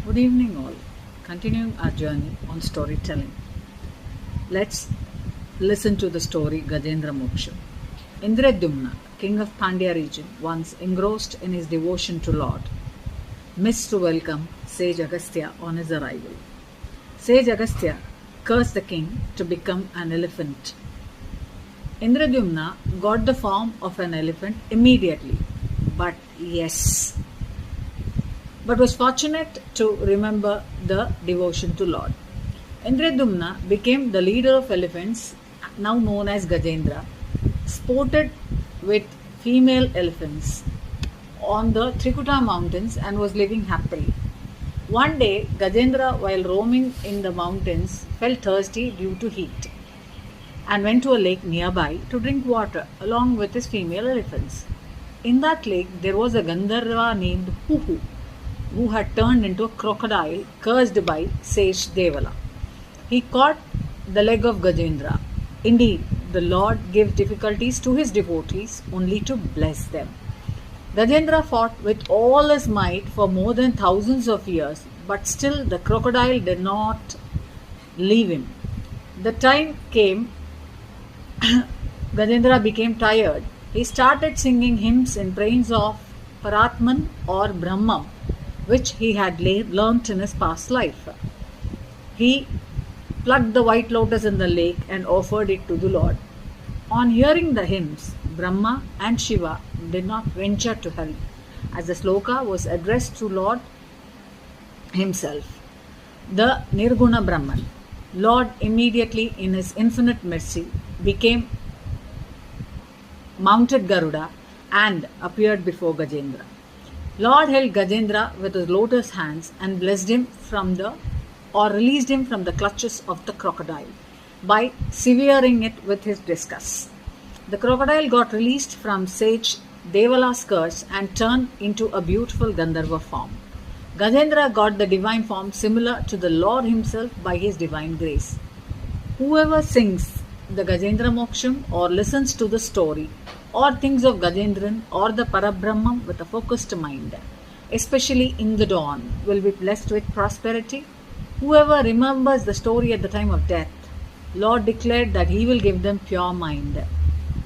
Good evening, all. Continuing our journey on storytelling. Let's listen to the story Gajendra Moksha. Indradyumna, king of Pandya region, once engrossed in his devotion to Lord, missed to welcome sage Agastya on his arrival. Sage Agastya cursed the king to become an elephant. Indradyumna got the form of an elephant immediately, but was fortunate to remember the devotion to Lord. Indradyumna became the leader of elephants, now known as Gajendra, sported with female elephants on the Trikuta mountains and was living happily. One day, Gajendra, while roaming in the mountains, felt thirsty due to heat and went to a lake nearby to drink water along with his female elephants. In that lake, there was a Gandharva named Huhu, who had turned into a crocodile cursed by sage Devala. He caught the leg of Gajendra. Indeed, the Lord gave difficulties to his devotees only to bless them. Gajendra fought with all his might for more than thousands of years, but still the crocodile did not leave him. The time came, Gajendra became tired. He started singing hymns in praise of Paratman or Brahman, which he had learnt in his past life. He plucked the white lotus in the lake and offered it to the Lord. On hearing the hymns, Brahma and Shiva did not venture to help, as the sloka was addressed to Lord himself, the Nirguna Brahman. Lord immediately, in his infinite mercy, became mounted Garuda and appeared before Gajendra. Lord held Gajendra with his lotus hands and blessed him released him from the clutches of the crocodile by severing it with his discus. The crocodile got released from sage Devala's curse and turned into a beautiful Gandharva form. Gajendra got the divine form similar to the Lord himself by his divine grace. Whoever sings the Gajendra Moksham or listens to the story or thinks of Gajendran or the Parabrahman with a focused mind, especially in the dawn, will be blessed with prosperity. Whoever remembers the story at the time of death, Lord declared that he will give them pure mind.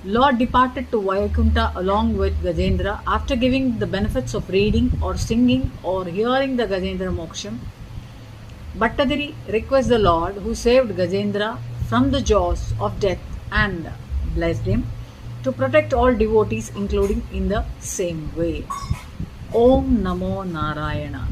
Lord departed to Vaikuntha along with Gajendra after giving the benefits of reading or singing or hearing the Gajendra Moksham. Bhattadiri requests the Lord who saved Gajendra from the jaws of death and blessed him to protect all devotees, including in the same way. Om Namo Narayana.